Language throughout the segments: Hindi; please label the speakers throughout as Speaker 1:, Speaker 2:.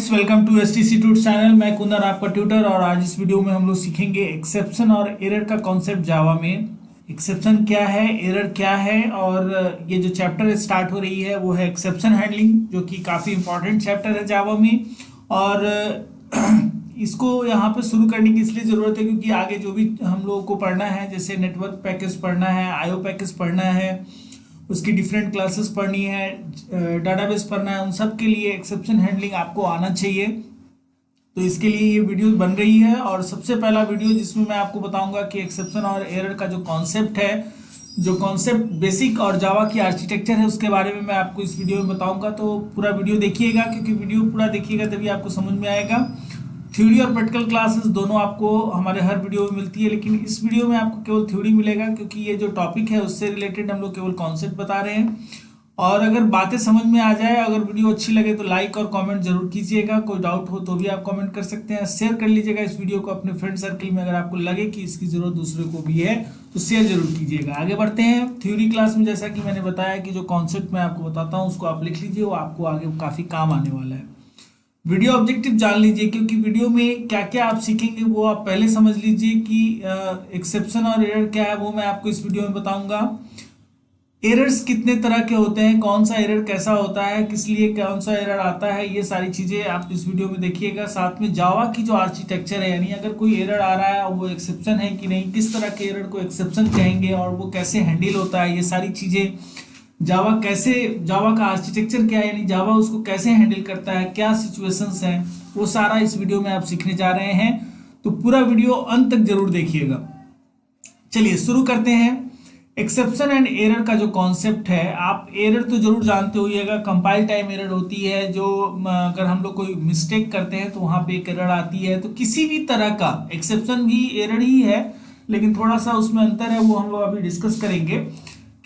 Speaker 1: Friends, welcome to STC tutor channel. मैं कुंदन आपका ट्यूटर और आज इस वीडियो में हम लोग सीखेंगे एक्सेप्शन और एरर का कॉन्सेप्ट जावा में। एक्सेप्शन क्या है, एरर क्या है, और ये जो चैप्टर स्टार्ट हो रही है वो है एक्सेप्शन हैंडलिंग, जो कि काफ़ी इंपॉर्टेंट चैप्टर है जावा में। और इसको यहाँ पे शुरू करने की इसलिए ज़रूरत है क्योंकि आगे जो भी हम लोगों को पढ़ना है, जैसे नेटवर्क पैकेज पढ़ना है, आईओ पैकेज पढ़ना है, उसकी डिफरेंट क्लासेस पढ़नी है, डाटाबेस पढ़ना है, उन सब के लिए एक्सेप्शन हैंडलिंग आपको आना चाहिए। तो इसके लिए ये वीडियो बन रही है और सबसे पहला वीडियो जिसमें मैं आपको बताऊंगा कि एक्सेप्शन और एरर का जो कॉन्सेप्ट है, जो कॉन्सेप्ट बेसिक और जावा की आर्किटेक्चर है, उसके बारे में मैं आपको इस वीडियो में बताऊंगा। तो पूरा वीडियो देखिएगा, क्योंकि वीडियो पूरा देखिएगा तभी आपको समझ में आएगा। थ्योरी और प्रैक्टिकल क्लासेस दोनों आपको हमारे हर वीडियो में मिलती है, लेकिन इस वीडियो में आपको केवल थ्योरी मिलेगा, क्योंकि ये जो टॉपिक है उससे रिलेटेड हम लोग केवल कॉन्सेप्ट बता रहे हैं। और अगर बातें समझ में आ जाए, अगर वीडियो अच्छी लगे तो लाइक और कमेंट जरूर कीजिएगा। कोई डाउट हो तो भी आप कमेंट कर सकते हैं। शेयर कर लीजिएगा इस वीडियो को अपने फ्रेंड सर्कल में, अगर आपको लगे कि इसकी जरूरत दूसरे को भी है तो शेयर जरूर कीजिएगा। आगे बढ़ते हैं थ्योरी क्लास में। जैसा कि मैंने बताया कि जो कॉन्सेप्ट मैं आपको बताता हूँ उसको आप लिख लीजिए, वो आपको आगे काफ़ी काम आने वाला है। वीडियो ऑब्जेक्टिव जान लीजिए, क्योंकि वीडियो में क्या क्या आप सीखेंगे वो आप पहले समझ लीजिए कि एक्सेप्शन और एरर क्या है, वो मैं आपको इस वीडियो में बताऊंगा। एरर्स कितने तरह के होते हैं, कौन सा एरर कैसा होता है, किस लिए कौन सा एरर आता है, ये सारी चीज़ें आप इस वीडियो में देखिएगा। साथ में जावा की जो आर्किटेक्चर है, यानी अगर कोई एरर आ रहा है और वो एक्सेप्शन है कि नहीं, किस तरह के एरर को एक्सेप्शन कहेंगे और वो कैसे हैंडल होता है, ये सारी चीज़ें जावा का आर्किटेक्चर क्या है, यानी जावा उसको कैसे हैंडल करता है, क्या सिचुएशंस हैं, वो सारा इस वीडियो में आप सीखने जा रहे हैं। तो पूरा वीडियो अंत तक जरूर देखिएगा। चलिए शुरू करते हैं। एक्सेप्शन एंड एरर का जो कॉन्सेप्ट है, आप एरर तो जरूर जानते होइएगा। कंपाइल टाइम एरर होती है, जो अगर हम लोग कोई मिस्टेक करते हैं तो वहाँ पे एक एरर आती है। तो किसी भी तरह का एक्सेप्शन भी एरर ही है, लेकिन थोड़ा सा उसमें अंतर है, वो हम लोग अभी डिस्कस करेंगे।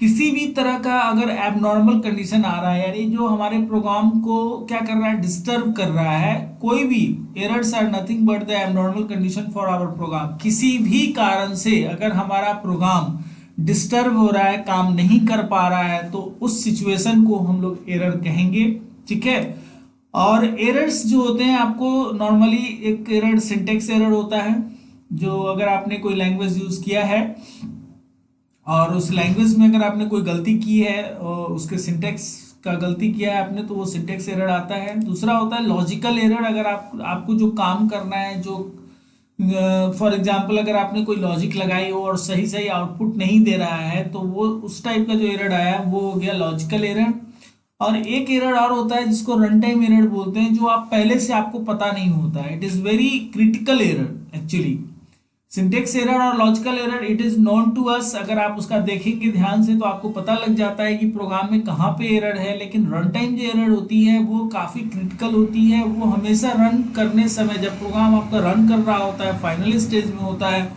Speaker 1: किसी भी तरह का अगर एबनॉर्मल कंडीशन आ रहा है, यानी जो हमारे प्रोग्राम को क्या कर रहा है, डिस्टर्ब कर रहा है, कोई भी errors are nothing but the abnormal condition for our program. किसी भी कारण से अगर हमारा प्रोग्राम डिस्टर्ब हो रहा है, काम नहीं कर पा रहा है, तो उस सिचुएशन को हम लोग एरर कहेंगे। ठीक है। और एरर्स जो होते हैं, आपको नॉर्मली एक एरर सिंटेक्स एरर होता है, जो अगर आपने कोई लैंग्वेज यूज किया है और उस लैंग्वेज में अगर आपने कोई गलती की है और उसके सिंटेक्स का गलती किया है आपने, तो वो सिंटेक्स एरर आता है। दूसरा होता है लॉजिकल एरर। अगर आपको जो काम करना है, जो फॉर एग्जांपल अगर आपने कोई लॉजिक लगाई हो और सही सही आउटपुट नहीं दे रहा है, तो वो उस टाइप का जो एरर आया वो हो गया लॉजिकल एरर। और एक एरर और होता है जिसको रन टाइम एरर बोलते हैं, जो आप पहले से आपको पता नहीं होता है। It is very critical error actually. Syntax error और logical error it is known to us. अगर आप उसका देखेंगे ध्यान से तो आपको पता लग जाता है कि प्रोग्राम में कहाँ पे एरर है। लेकिन रन टाइम जो एरर होती है वो काफ़ी क्रिटिकल होती है। वो हमेशा रन करने समय, जब प्रोग्राम आपका रन कर रहा होता है, फाइनल स्टेज में होता है,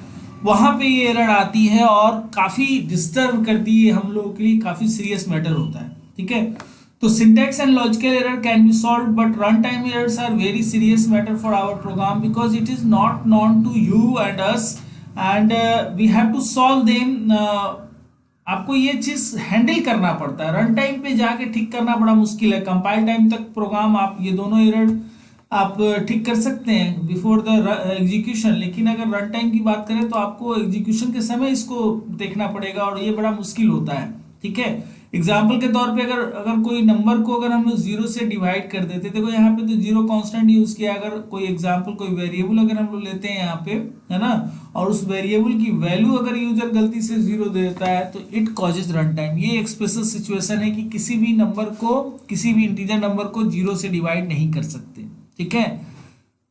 Speaker 1: वहाँ पे ये एरर आती है और काफ़ी डिस्टर्ब करती है हम लोगों के लिए, काफ़ी सीरियस मैटर होता है। ठीक है। तो syntax and logical error can be solved, but runtime errors are very serious matter for our program because it is not known to you and us, and we have to solve them. आपको ये चीज हैंडल करना पड़ता है। रन टाइम पे जाके ठीक करना बड़ा मुश्किल है। कंपाइल टाइम तक प्रोग्राम आप ये दोनों एरर आप ठीक कर सकते हैं बिफोर द एग्जीक्यूशन, लेकिन अगर रन टाइम की बात करें तो आपको एग्जीक्यूशन के समय इसको देखना पड़ेगा और ये बड़ा मुश्किल होता है। ठीक है। एग्जाम्पल के तौर पे अगर कोई नंबर को अगर हम लोग जीरो से डिवाइड कर देते, देखो यहाँ पे तो जीरो कांस्टेंट यूज किया। अगर कोई एग्जाम्पल, कोई वेरिएबल अगर हम लोग लेते हैं यहाँ पे, है ना, और उस वेरिएबल की वैल्यू अगर यूजर गलती से जीरो दे देता है, तो इट कॉजेज रन टाइम। ये एक स्पेशल सिचुएशन है कि किसी भी नंबर को, किसी भी इंटीजर नंबर को जीरो से डिवाइड नहीं कर सकते। ठीक है।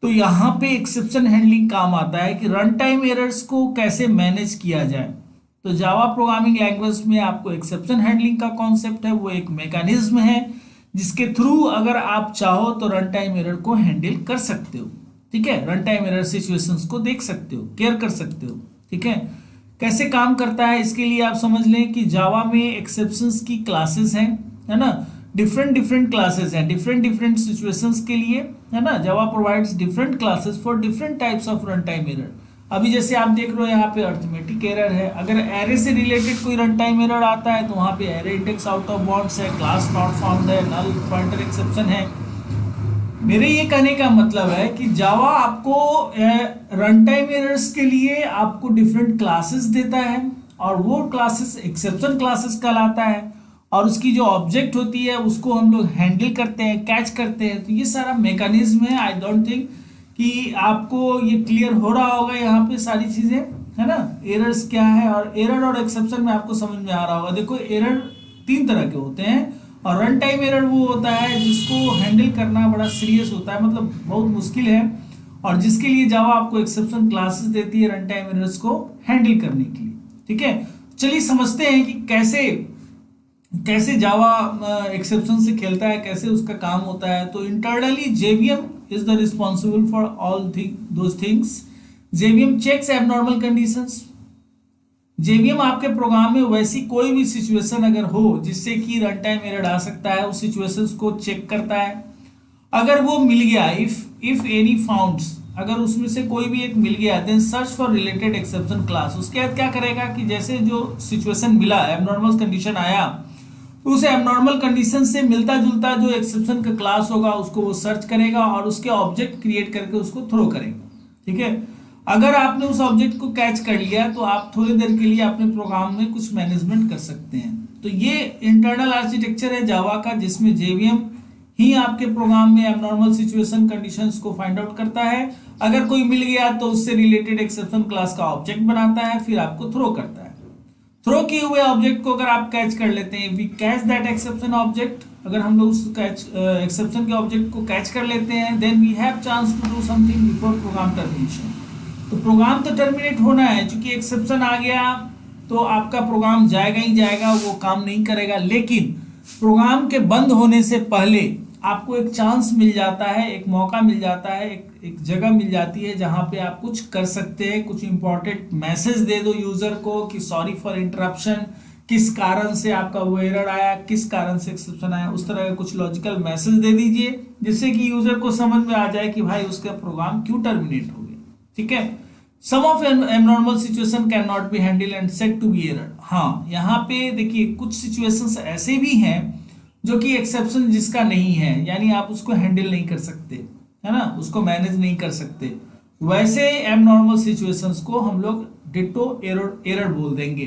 Speaker 1: तो यहाँ पे एक्सेप्शन हैंडलिंग काम आता है कि रन टाइम एरर्स को कैसे मैनेज किया जाए। तो जावा प्रोग्रामिंग लैंग्वेज में आपको एक्सेप्शन हैंडलिंग का कॉन्सेप्ट है, वो एक मैकेनिज्म है जिसके थ्रू अगर आप चाहो तो रन टाइम एरर को हैंडल कर सकते हो। ठीक है। रन टाइम एरर सिचुएशंस को देख सकते हो, केयर कर सकते हो। ठीक है। कैसे काम करता है, इसके लिए आप समझ लें कि जावा में एक्सेप्शंस की क्लासेस हैं, है ना, डिफरेंट क्लासेस हैं डिफरेंट सिचुएशंस के लिए, है ना। Java provides different classes for different types of run time error. अभी जैसे आप देख रहे हो यहाँ पे अर्थमेटिक एरर है। अगर एरे से रिलेटेड कोई रन टाइम एरर आता है तो वहाँ पे array index out of bounds है, क्लास नॉट फाउंड है, नल पॉइंटर एक्सेप्शन है। मेरे ये कहने का मतलब है कि जावा आपको रन टाइम एरर्स के लिए आपको डिफरेंट क्लासेस देता है और वो क्लासेस एक्सेप्शन क्लासेस कहलाता है और उसकी जो ऑब्जेक्ट होती है उसको हम लोग हैंडल करते हैं, कैच करते हैं। तो ये सारा मैकेनिज्म है। आई डोंट थिंक कि आपको ये क्लियर हो रहा होगा यहाँ पे सारी चीजें, है ना। एरर्स क्या है और एरर और एक्सेप्शन में आपको समझ में आ रहा होगा। देखो एरर तीन तरह के होते हैं और रन टाइम एरर वो होता है जिसको हैंडल करना बड़ा सीरियस होता है, मतलब बहुत मुश्किल है, और जिसके लिए जावा आपको एक्सेप्शन क्लासेस देती है रन टाइम एरर्स को हैंडल करने के लिए। ठीक है, चलिए समझते हैं कि कैसे कैसे जावा एक्सेप्शन से खेलता है, कैसे उसका काम होता है। तो internally JVM is the responsible for all those things. JVM checks abnormal conditions. JVM आपके प्रोग्राम में वैसी कोई भी सिचुएशन अगर हो जिससे कि रन टाइम एरर आ सकता है, उस सिचुएशंस को चेक करता है। अगर वो मिल गया, इफ एनी फाउंड्स, अगर उसमें से कोई भी एक मिल गया, then search for related exception class. उसके बाद क्या करेगा कि जैसे जो सिचुएशन मिला, एबनॉर्मल कंडीशन आया, तो उस एबनॉर्मल कंडीशन से मिलता जुलता जो एक्सेप्शन का क्लास होगा उसको वो सर्च करेगा और उसके ऑब्जेक्ट क्रिएट करके उसको थ्रो करेगा। ठीक है, अगर आपने उस ऑब्जेक्ट को कैच कर लिया तो आप थोड़ी देर के लिए अपने प्रोग्राम में कुछ मैनेजमेंट कर सकते हैं। तो ये इंटरनल आर्किटेक्चर है जावा का, जिसमें जेवीएम ही आपके प्रोग्राम में एबनॉर्मल सिचुएशन कंडीशंस को फाइंड आउट करता है। अगर कोई मिल गया तो उससे रिलेटेड एक्सेप्शन क्लास का ऑब्जेक्ट बनाता है, फिर आपको थ्रो करता है। थ्रो किए हुए ऑब्जेक्ट को अगर आप कैच कर लेते हैं, we catch that exception object, अगर हम लोग उस एक्सेप्शन के ऑब्जेक्ट को कैच कर लेते हैं, then we have chance to do something before program termination. तो प्रोग्राम तो टर्मिनेट होना है, क्योंकि एक्सेप्शन आ गया तो आपका प्रोग्राम जाएगा ही जाएगा, वो काम नहीं करेगा। लेकिन प्रोग्राम के बंद होने से पहले आपको एक चांस मिल जाता है, एक मौका मिल जाता है, एक जगह मिल जाती है जहां पे आप कुछ कर सकते हैं। कुछ इंपॉर्टेंट मैसेज दे दो यूजर को कि सॉरी फॉर इंटरप्शन, किस कारण से आपका वो एरर आया, किस कारण से एक्सेप्शन आया, उस तरह का कुछ लॉजिकल मैसेज दे दीजिए जिससे कि यूजर को समझ में आ जाए कि भाई उसका प्रोग्राम क्यों टर्मिनेट हो गया। ठीक है, some of abnormal situation can not be handle and set to be error. हाँ, यहाँ पे देखिए कुछ सिचुएशंस ऐसे भी हैं जो कि एक्सेप्शन जिसका नहीं है, यानी आप उसको हैंडल नहीं कर सकते, है ना, उसको मैनेज नहीं कर सकते। वैसे एबनॉर्मल सिचुएशंस को हम लोग डिटो एरर बोल देंगे।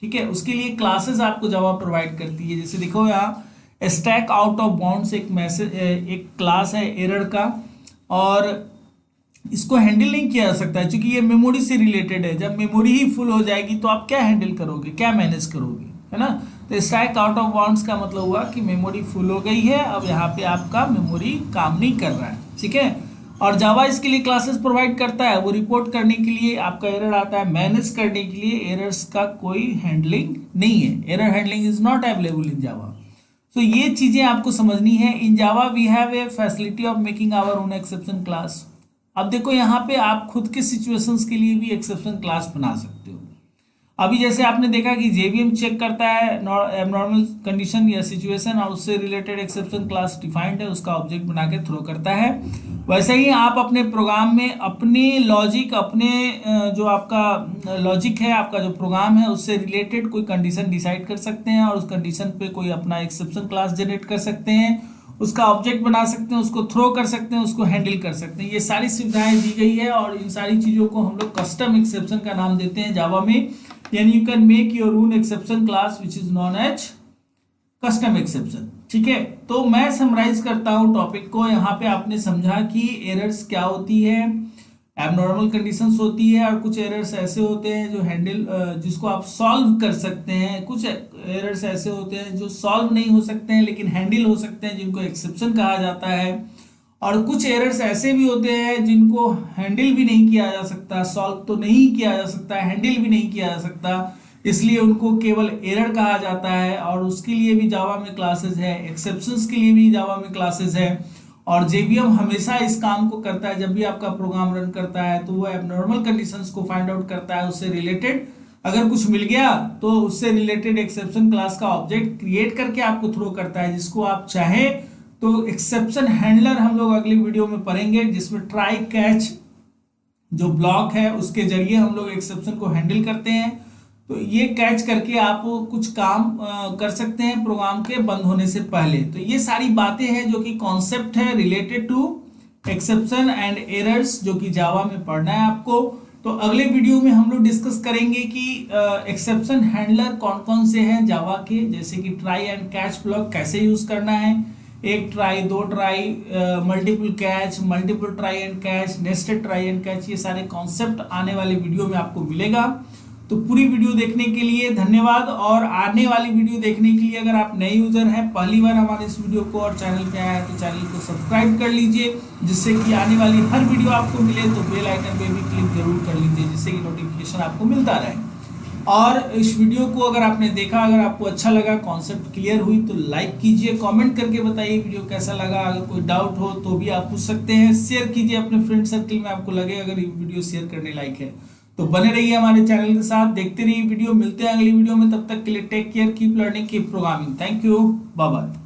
Speaker 1: ठीक है, उसके लिए क्लासेस आपको जावा प्रोवाइड करती है। जैसे देखो यहाँ स्टैक आउट ऑफ बाउंड्स एक मैसेज, एक क्लास है एरर का, और इसको हैंडल नहीं किया जा सकता है क्योंकि ये मेमोरी से रिलेटेड है। जब मेमोरी ही फुल हो जाएगी तो आप क्या हैंडल करोगे, क्या मैनेज करोगे, है ना। तो स्टैक आउट ऑफ बाउंड्स का मतलब हुआ कि मेमोरी फुल हो गई है, अब यहाँ पे आपका मेमोरी काम नहीं कर रहा है। ठीक है, और जावा इसके लिए क्लासेस प्रोवाइड करता है। वो रिपोर्ट करने के लिए आपका एरर आता है, मैनेज करने के लिए एरर्स का कोई हैंडलिंग नहीं है। Error handling is not available in Java. तो ये चीजें आपको समझनी है। In Java we have a facility of making our own exception class. अब देखो यहाँ पे आप खुद के सिचुएशंस के लिए भी एक्सेप्शन क्लास बना सकते हो। अभी जैसे आपने देखा कि जेवीएम चेक करता है एबनॉर्मल कंडीशन या सिचुएशन और उससे रिलेटेड एक्सेप्शन क्लास डिफाइंड है, उसका ऑब्जेक्ट बना के थ्रो करता है। वैसे ही आप अपने प्रोग्राम में अपने लॉजिक, अपने जो आपका लॉजिक है, आपका जो प्रोग्राम है, उससे रिलेटेड कोई कंडीशन डिसाइड कर सकते हैं और उस कंडीशन पे कोई अपना एक्सेप्शन क्लास जनरेट कर सकते हैं, उसका ऑब्जेक्ट बना सकते हैं, उसको थ्रो कर सकते हैं, उसको हैंडल कर सकते हैं। ये सारी सुविधाएं दी गई है और इन सारी चीज़ों को हम लोग कस्टम एक्सेप्शन का नाम देते हैं जावा में। यानी you can make your own exception class which is known as custom exception. ठीक है, तो मैं समराइज करता हूं टॉपिक को। यहाँ पे आपने समझा कि एरर्स क्या होती है, एबनॉर्मल कंडीशंस होती है, और कुछ एरर्स ऐसे होते हैं जो हैंडल जिसको आप सॉल्व कर सकते हैं। कुछ एरर्स ऐसे होते हैं जो सॉल्व नहीं हो सकते हैं लेकिन हैंडल हो सकते हैं, जिनको एक्सेप्शन कहा जाता है। और कुछ एरर्स ऐसे भी होते हैं जिनको हैंडल भी नहीं किया जा सकता, सॉल्व तो नहीं किया जा सकता, हैंडल भी नहीं किया जा सकता, इसलिए उनको केवल एरर कहा जाता है। और उसके लिए भी जावा में क्लासेस है, एक्सेप्शंस के लिए भी जावा में क्लासेस है। और जेवीएम हमेशा इस काम को करता है, जब भी आपका प्रोग्राम रन करता है तो वो एबनॉर्मल कंडीशंस को फाइंड आउट करता है, उससे रिलेटेड अगर कुछ मिल गया तो उससे रिलेटेड एक्सेप्शन क्लास का ऑब्जेक्ट क्रिएट करके आपको थ्रो करता है, जिसको आप चाहें तो एक्सेप्शन हैंडलर हम लोग अगली वीडियो में पढ़ेंगे, जिसमें ट्राई कैच जो ब्लॉक है उसके जरिए हम लोग एक्सेप्शन को हैंडल करते हैं। तो ये कैच करके आप कुछ काम कर सकते हैं प्रोग्राम के बंद होने से पहले। तो ये सारी बातें हैं जो कि कॉन्सेप्ट है related to exception and errors, जो कि जावा में पढ़ना है आपको। तो अगले वीडियो में हम लोग डिस्कस करेंगे कि एक्सेप्शन हैंडलर कौन कौन से हैं जावा के, जैसे कि ट्राई एंड कैच ब्लॉक कैसे यूज करना है, एक ट्राई, दो try, multiple catch, multiple try and catch, nested try and catch, ये सारे कॉन्सेप्ट आने वाले वीडियो में आपको मिलेगा। तो पूरी वीडियो देखने के लिए धन्यवाद, और आने वाली वीडियो देखने के लिए अगर आप नए यूजर हैं, पहली बार हमारे इस वीडियो को और चैनल पे आया है तो चैनल को सब्सक्राइब कर लीजिए, जिससे कि आने वाली हर वीडियो आपको मिले। तो बेल आइकन पे भी क्लिक जरूर कर लीजिए, जिससे कि नोटिफिकेशन आपको मिलता रहे। और इस वीडियो को अगर आपने देखा, अगर आपको अच्छा लगा, कॉन्सेप्ट क्लियर हुई, तो लाइक कीजिए, कमेंट करके बताइए वीडियो कैसा लगा। अगर कोई डाउट हो तो भी आप पूछ सकते हैं, शेयर कीजिए अपने फ्रेंड सर्कल में, आपको लगे अगर ये वीडियो शेयर करने लायक है। तो बने रहिए हमारे चैनल के साथ, देखते रहिए वीडियो। मिलते हैं अगली वीडियो में, तब तक के लिए take care, keep learning, keep programming. Thank you, bye bye.